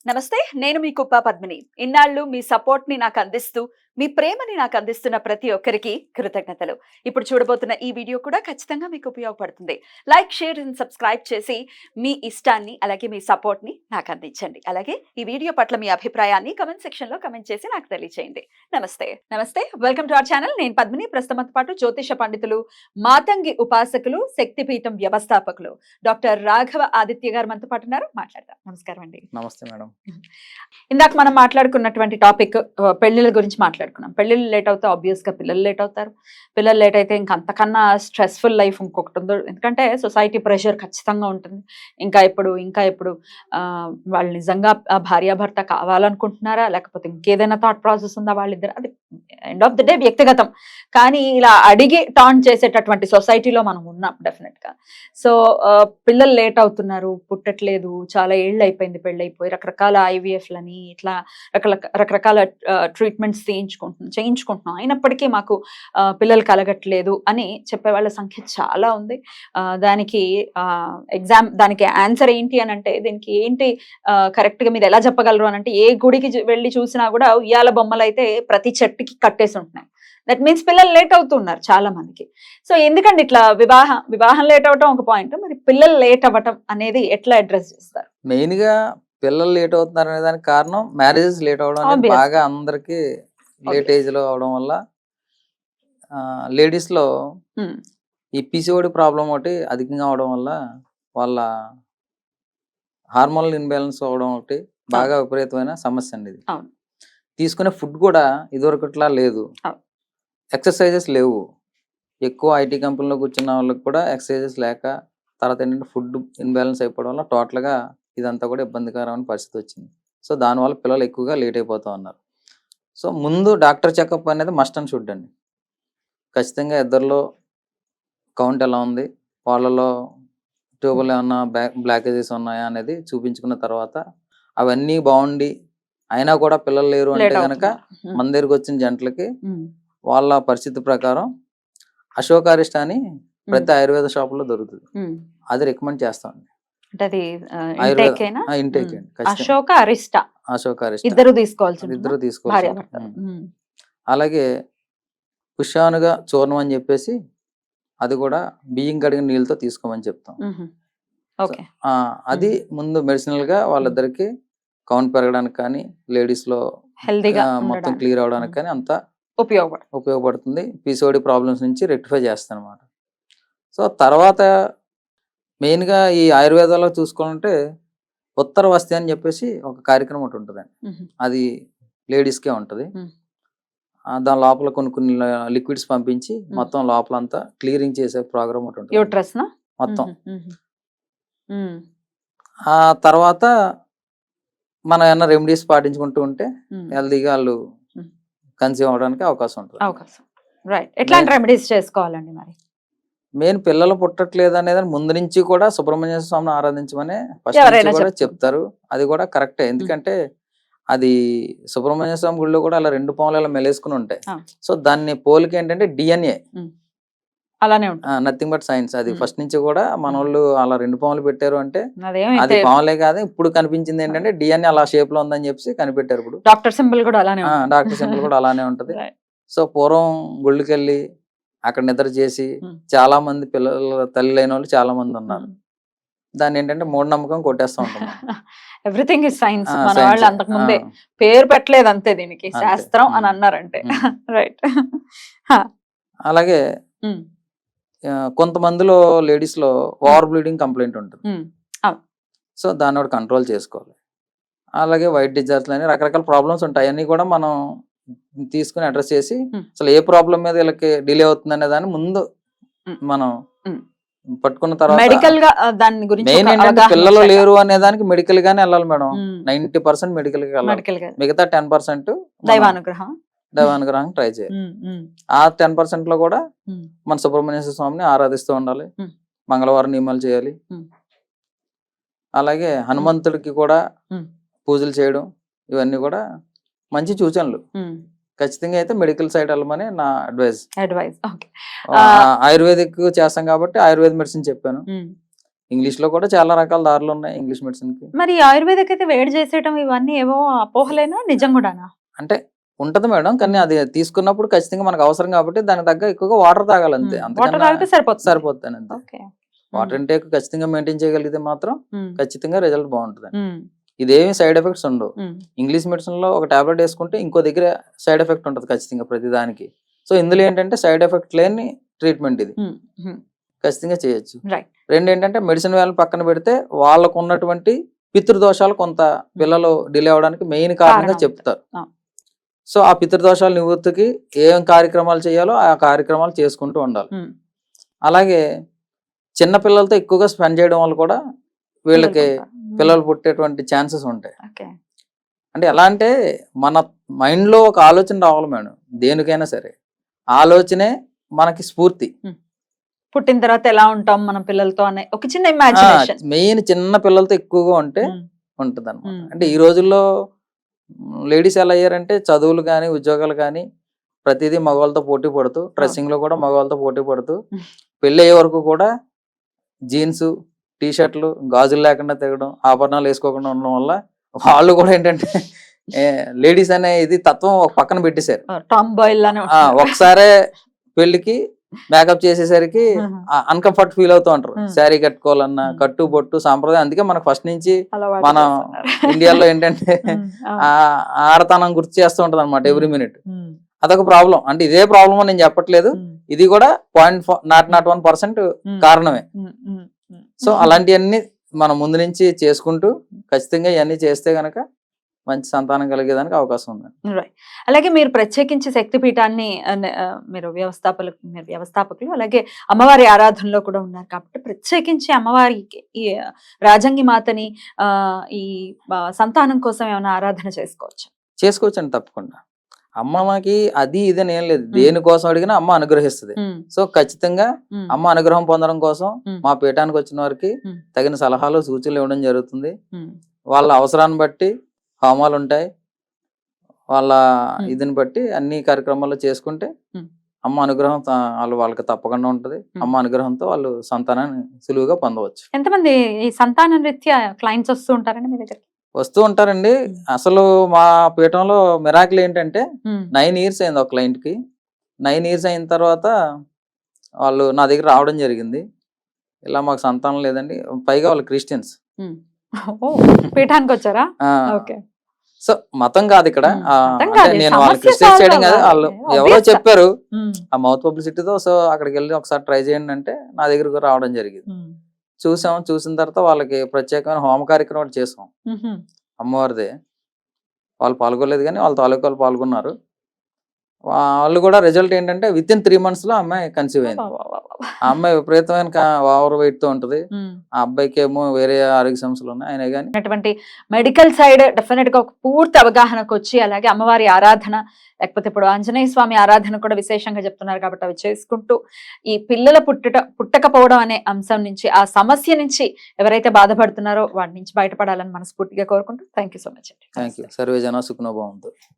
నమస్తే, నేను మీ కుప్ప పద్మిని. ఇన్నాళ్ళు మీ సపోర్ట్‌ని నాకందిస్తూ, మీ ప్రేమని నాకందిస్తున్న ప్రతి ఒక్కరికి కృతజ్ఞతలు. ఇప్పుడు చూడబోతున్న ఈ వీడియో కూడా ఖచ్చితంగా మీకు ఉపయోగపడుతుంది. లైక్, షేర్ అండ్ సబ్స్క్రైబ్ చేసి మీ ఇష్టాన్ని అలాగే మీ సపోర్ట్‌ని నాకందించండి. అలాగే ఈ వీడియో పట్ల మీ అభిప్రాయాన్ని కామెంట్ సెక్షన్‌లో కామెంట్ చేసి నాకు తెలియజేయండి. నమస్తే. Welcome to our channel. నేను పద్మిని. ప్రస్తుతంతో పాటు జ్యోతిష పండితులు, మాతంగి ఉపాసకులు, శక్తిపీఠం వ్యవస్థాపకులు డాక్టర్ రాఘవ ఆదిత్య గారు మనతో పాటు ఉన్నారు. మాట్లాడదాం. నమస్కారం అండి. నమస్తే మేడం. ఇందాక మనం మాట్లాడుకున్నటువంటి టాపిక్ పెళ్లిళ్ళ గురించి మాట్లాడుకున్నాం. పెళ్లిళ్ళు లేట్ అవుతే ఆబ్వియస్ గా పిల్లలు లేట్ అవుతారు. పిల్లలు లేట్ అయితే ఇంకా అంతకన్నా స్ట్రెస్ఫుల్ లైఫ్ ఇంకొకటి ఉందో. ఎందుకంటే సొసైటీ ప్రెషర్ ఖచ్చితంగా ఉంటుంది. ఇంకా ఇప్పుడు వాళ్ళు నిజంగా భార్యాభర్త కావాలనుకుంటున్నారా, లేకపోతే ఇంకేదైనా థాట్ ప్రాసెస్ ఉందా వాళ్ళిద్దరు, అది ఎండ్ ఆఫ్ ది డే వ్యక్తిగతం. కానీ ఇలా అడిగి టాన్ చేసేటటువంటి సొసైటీలో మనం ఉన్నాం డెఫినెట్ గా. సో పిల్లలు లేట్ అవుతున్నారు, పుట్టట్లేదు, చాలా ఏళ్ళు అయిపోయింది పెళ్ళైపోయి, రకరకాల ఐవీఎఫ్లని ఇట్లా రకరకాల ట్రీట్మెంట్స్ చేయించుకుంటున్నాం, అయినప్పటికీ మాకు పిల్లలు కలగట్లేదు అని చెప్పే వాళ్ళ సంఖ్య చాలా ఉంది. దానికి ఆన్సర్ ఏంటి అని అంటే, దీనికి ఏంటి కరెక్ట్ గా మీరు ఎలా చెప్పగలరు అని అంటే, ఏ గుడికి వెళ్ళి చూసినా కూడా ఉయ్యాల బొమ్మలు అయితే ప్రతి చెట్టుకి కట్టేసి ఉంటున్నాయి. దట్ మీన్స్ పిల్లలు లేట్ అవుతున్నారు చాలా మందికి. సో ఎందుకండి ఇట్లా వివాహం లేట్ అవటం ఒక పాయింట్, మరి పిల్లలు లేట్ అవ్వటం అనేది ఎట్లా అడ్రస్ చేస్తారు? మెయిన్ గా పిల్లలు లేట్ అవుతున్నారు అనే దానికి కారణం మ్యారేజెస్ లేట్ అవడం అనేది బాగా అందరికి లేట్ ఏజ్ లో అవడం వల్ల లేడీస్ లో ఈ పిసిఓడి ప్రాబ్లం ఒకటి అధికంగా అవడం వల్ల వాళ్ళ హార్మోనల్ ఇన్బ్యాలెన్స్ అవడం ఒకటి బాగా విపరీతమైన సమస్య అండి ఇది. తీసుకునే ఫుడ్ కూడా ఇదివరకట్లా లేదు, ఎక్సర్సైజెస్ లేవు. ఎక్కువ ఐటీ కంపెనీలో కూర్చున్న వాళ్ళకి కూడా ఎక్సర్సైజెస్ లేక, తర్వాత ఏంటంటే ఫుడ్ ఇన్బ్యాలెన్స్ అయిపోవడం వల్ల టోటల్గా ఇదంతా కూడా ఇబ్బందికరమైన పరిస్థితి వచ్చింది. సో దానివల్ల పిల్లలు ఎక్కువగా లేట్ అయిపోతూ ఉన్నారు. సో ముందు డాక్టర్ చెకప్ అనేది మస్ట్ అండ్ షుడ్ అండి. ఖచ్చితంగా ఇద్దరిలో కౌంట్ ఎలా ఉంది, వాళ్ళలో ట్యూబుల్ ఏమన్నా బ్లాకేజెస్ ఉన్నాయా అనేది చూపించుకున్న తర్వాత, అవన్నీ బాగుండి అయినా కూడా పిల్లలు లేరు అంటే కనుక మన దగ్గరికి వచ్చిన జంటలకి వాళ్ళ పరిస్థితి ప్రకారం అశోకారిష్ట అని ప్రతి ఆయుర్వేద షాప్ లో దొరుకుతుంది, అది రికమెండ్ చేస్తామండి. ఇద్దరు తీసుకోవాలి. అలాగే పుష్యానుగా చూర్ణం అని చెప్పేసి, అది కూడా బియ్యం కడిగిన నీళ్ళతో తీసుకోమని చెప్తాం. అది ముందు మెడిసినల్ గా వాళ్ళిద్దరికి కౌంట్ పెరగడానికి కానీ, లేడీస్ లో హెల్దీగా మొత్తం క్లియర్ అవడానికి కానీ అంతా ఉపయోగపడుతుంది. పిసిఓడి ప్రాబ్లమ్స్ నుంచి రెక్టిఫై చేస్తాను అనమాట. సో తర్వాత మెయిన్ గా ఈ ఆయుర్వేదాలో చూసుకోవాలంటే ఉత్తర వస్తి అని చెప్పేసి ఒక కార్యక్రమం ఒకటి ఉంటుందండి. అది లేడీస్కే ఉంటుంది. దాని లోపల కొన్ని లిక్విడ్స్ పంపించి మొత్తం లోపలంతా క్లియరింగ్ చేసే ప్రోగ్రామ్ ఒకటి ఉంటుంది మొత్తం. ఆ తర్వాత మనం ఏమన్నా రెమెడీస్ పాటించుకుంటూ ఉంటే హెల్దీగా వాళ్ళు కన్సీవ్ అవడానికి అవకాశం ఉంటుంది. ఎట్లాంటి రెమెడీస్ చేసుకోవాలండి మరి? మెయిన్ పిల్లలు పుట్టట్లేదు అనేది ముందు నుంచి కూడా సుబ్రహ్మణ్య స్వామిని ఆరాధించమని ఫస్ట్ నుంచి కూడా చెప్తారు. అది కూడా కరెక్టే, ఎందుకంటే అది సుబ్రహ్మణ్య స్వామి గుడిలో కూడా అలా 2 పాములు అలా మెలేసుకుని ఉంటాయి. సో దాన్ని పోలిక ఏంటంటే డిఎన్ఏ, అలానే నథింగ్ బట్ సైన్స్. అది ఫస్ట్ నుంచి కూడా మన వాళ్ళు అలా 2 పాములు పెట్టారు అంటే అది పాములే కాదు. ఇప్పుడు కనిపించింది ఏంటంటే డిఎన్ఏ అలా షేప్ లో ఉందని చెప్పి కనిపెట్టారు. ఇప్పుడు డాక్టర్ సింబల్ కూడా అలానే ఉంటది. సో పూర్వం గుళ్ళకి వెళ్ళి అక్కడ నిద్ర చేసి చాలా మంది పిల్లలు తల్లి అయిన వాళ్ళు చాలా మంది ఉన్నారు. దాన్ని ఏంటంటే మూఢనమ్మకం కొట్టేస్తూ ఉంటాం. Everything is science. మన వాళ్ళు అంతకు ముందే పేరు పెట్టలేదు అంతే, దీనికి శాస్త్రం అని అన్నారంటే. రైట్. అలాగే కొంతమందిలో లేడీస్ లో ఓవర్ బ్లీడింగ్ కంప్లైంట్ ఉంటుంది. సో దాన్ని ఒకటి కంట్రోల్ చేసుకోవాలి. అలాగే వైట్ డిజార్స్ అని రకరకాల ప్రాబ్లమ్స్ ఉంటాయి. అన్ని కూడా మనం తీసుకుని అడ్రస్ చేసి అసలు ఏ ప్రాబ్లం మీద వీళ్ళకి డిలే అవుతుంది అనే దాన్ని ముందు మనం పట్టుకున్న తర్వాత మెడికల్ గా దాని గురించి మెయిన్ ఏంటంటే పిల్లలు లేరు అనే దానికి మెడికల్ గానే వెళ్ళాలి మేడం. 90% మెడికల్ గా వెళ్ళాలి, మిగతా 10% దైవానుగ్రహం ట్రై చేయాలి. ఆ 10% లో కూడా మన సుబ్రహ్మణ్య స్వామిని ఆరాధిస్తూ ఉండాలి, మంగళవారం నియమాలు చేయాలి. అలాగే హనుమంతుడికి కూడా పూజలు చేయడం, ఇవన్నీ కూడా మంచి సూచనలు. ఖచ్చితంగా అయితే మెడికల్ సైడ్ వెళ్ళమని నా అడ్వైజ్. ఆయుర్వేదిక్ చేస్తాం కాబట్టి ఆయుర్వేద మెడిసిన్ చెప్పాను. ఇంగ్లీష్ లో కూడా చాలా రకాల దారులు ఉన్నాయి ఇంగ్లీష్ మెడిసిన్ కి. మరి ఆయుర్వేదిక్ అయితే వేడి చేసేయటం ఇవన్నీ ఏవో అపోహలేనా నిజం కూడానా? అంటే ఉంటది మేడం, కానీ అది తీసుకున్నప్పుడు ఖచ్చితంగా మనకు అవసరం కాబట్టి దానికి తగ్గ ఎక్కువగా వాటర్ తాగాలి అంతే. వాటర్ తాగితే సరిపోతుంది. సరిపోతుంది అంతే. ఓకే. వాటర్ ఇంటేక్ ఖచ్చితంగా మెయింటైన్ చేయగలిగితే మాత్రం ఉమ్, ఖచ్చితంగా రిజల్ట్ బాగుంటుంది. ఉమ్, ఇదేమి సైడ్ ఎఫెక్ట్స్ ఉండవు. ఉమ్, ఇంగ్లీష్ మెడిసిన్ లో ఒక టాబ్లెట్ వేసుకుంటే ఇంకో దగ్గర సైడ్ ఎఫెక్ట్ ఉంటుంది ఖచ్చితంగా ప్రతి దానికి. సో ఇందులో ఏంటంటే సైడ్ ఎఫెక్ట్ లేని ట్రీట్మెంట్ ఇది, ఉమ్, ఉమ్. ఖచ్చితంగా చేయొచ్చు. రైట్. రెండు ఏంటంటే మెడిసిన్ వాళ్ళని పక్కన పెడితే వాళ్ళకు ఉన్నటువంటి పితృదోషాలు కొంత పిల్లలు డిలే అవడానికి మెయిన్ కారణంగా కారణం చెప్తారు. ఆ. సో ఆ పితృదోషాల నివృత్తికి ఏం కార్యక్రమాలు చేయాలో ఆ కార్యక్రమాలు చేసుకుంటూ ఉండాలి. ఉమ్. అలాగే చిన్న పిల్లలతో ఎక్కువగా స్పెండ్ చేయడం వల్ల కూడా వీళ్ళకి పిల్లలు పుట్టేటువంటి ఛాన్సెస్ ఉంటాయి. ఓకే. అంటే ఎలా అంటే మన మైండ్ లో ఒక ఆలోచన రావాలి మేడం, దేనికైనా సరే ఆలోచనే మనకి స్ఫూర్తి. పుట్టిన తర్వాత ఎలా ఉంటాం మన పిల్లలతో అనే ఒక చిన్న ఇమాజినేషన్. మెయిన్ చిన్న పిల్లలతో ఎక్కువగా ఉంటే ఉంటది అనమాట. మ్మ్. అంటే ఈ రోజుల్లో లేడీస్ ఎలా అయ్యారంటే చదువులు కానీ ఉద్యోగాలు కానీ ప్రతిదీ మగవాళ్ళతో పోటీ పడుతూ, డ్రెస్సింగ్ లో కూడా మగవాళ్ళతో పోటీ పడుతూ, పెళ్లి అయ్యే వరకు కూడా జీన్స్ టీ షర్ట్లు గాజులు లేకుండా తిరగడం, ఆభరణాలు వేసుకోకుండా ఉండడం వల్ల వాళ్ళు కూడా ఏంటంటే లేడీస్ అనే ఇది తత్వం ఒక పక్కన పెట్టేశారు. టామ్ బాయ్ లానే ఒకసారే పెళ్లికి మేకప్ చేసేసరికి అన్కంఫర్ట్ ఫీల్ అవుతూ ఉంటారు. శారీ కట్టుకోవాలన్నా కట్టు బొట్టు సాంప్రదాయం. అందుకే మనకు ఫస్ట్ నుంచి మన ఇండియాలో ఏంటంటే ఆడతనం గుర్తు చేస్తూ ఉంటది అనమాట ఎవ్రీ మినిట్. అదొక ప్రాబ్లం. అంటే ఇదే ప్రాబ్లం అని నేను చెప్పట్లేదు, ఇది కూడా 0.01% కారణమే. సో అలాంటివన్నీ మనం ముందు నుంచి చేసుకుంటూ ఖచ్చితంగా ఇవన్నీ చేస్తే గనక మంచి సంతానం కలిగేదానికి అవకాశం ఉంది. అలాగే మీరు ప్రత్యేకించి శక్తిపీఠాన్ని మీరు వ్యవస్థాపకులు, అలాగే అమ్మవారి ఆరాధనలో కూడా ఉన్నారు కాబట్టి ప్రత్యేకించి అమ్మవారికి ఈ రాజంగి మాతని ఈ సంతానం కోసం ఏమైనా ఆరాధన చేసుకోవచ్చండి తప్పకుండా. అమ్మకి అది ఇదని ఏం లేదు, దేనికోసం అడిగినా అమ్మ అనుగ్రహిస్తుంది. సో ఖచ్చితంగా అమ్మ అనుగ్రహం పొందడం కోసం మా పీఠానికి వచ్చిన వారికి తగిన సలహాలు సూచనలు ఇవ్వడం జరుగుతుంది. వాళ్ళ అవసరాన్ని బట్టి హోమాలు ఉంటాయి, వాళ్ళ ఇదిని బట్టి అన్ని కార్యక్రమాలు చేసుకుంటే అమ్మ అనుగ్రహం వాళ్ళకి తప్పకుండా ఉంటది. అమ్మ అనుగ్రహంతో వాళ్ళు సంతానాన్ని సులువుగా పొందవచ్చు. ఎంతమంది ఈ సంతాన రీత్యా క్లయింట్స్ వస్తూ ఉంటారండి మీ దగ్గర? వస్తూ ఉంటారండి. అసలు మా పీఠంలో మిరాకిల్ ఏంటంటే 9 years అయింది ఒక క్లయింట్ కి. 9 years అయిన తర్వాత వాళ్ళు నా దగ్గర రావడం జరిగింది. ఇలా మాకు సంతానం లేదండి, పైగా వాళ్ళు క్రిస్టియన్స్. పీఠానికి వచ్చారా? సో మతం కాదు ఇక్కడ, నేను వాళ్ళు క్రిస్టియన్స్ చేయడం కాదు, వాళ్ళు ఎవరో చెప్పారు ఆ మౌత్ పబ్లిసిటీతో. సో అక్కడికి వెళ్ళి ఒకసారి ట్రై చేయండి అంటే నా దగ్గరకు రావడం జరిగింది. చూసిన తర్వాత వాళ్ళకి ప్రత్యేకమైన హోమ కార్యక్రమాలు చేసాం అమ్మవారిదే. వాళ్ళు పాల్గొలేదు కానీ వాళ్ళ తాలూకాలు పాల్గొన్నారు. వాళ్ళు కూడా రిజల్ట్ ఏంటంటే విత్ ఇన్ 3 months లో అమ్మాయి కన్సీవ్ అయింది. ఆ అమ్మాయి విపరీతమైన ఓవర్ వెయిట్ తో ఉంటది. ఆ అబ్బాయికి ఏమో వేరే ఆరోగ్య సమస్యలు ఉన్నాయి. అయినా కానీ అటువంటి మెడికల్ సైడ్ డెఫినెట్ గా ఒక పూర్తి అవగాహనకు వచ్చి, అలాగే అమ్మవారి ఆరాధన, లేకపోతే ఇప్పుడు ఆంజనేయ స్వామి ఆరాధన కూడా విశేషంగా చెప్తున్నారు కాబట్టి అవి చేసుకుంటూ ఈ పిల్లల పుట్టకపోవడం అనే అంశం నుంచి, ఆ సమస్య నుంచి ఎవరైతే బాధపడుతున్నారో వాటి నుంచి బయటపడాలని మనస్ఫూర్తిగా కోరుకుంటూ thank you so much. Thank you. Survey జన సుఖనో భవంతు.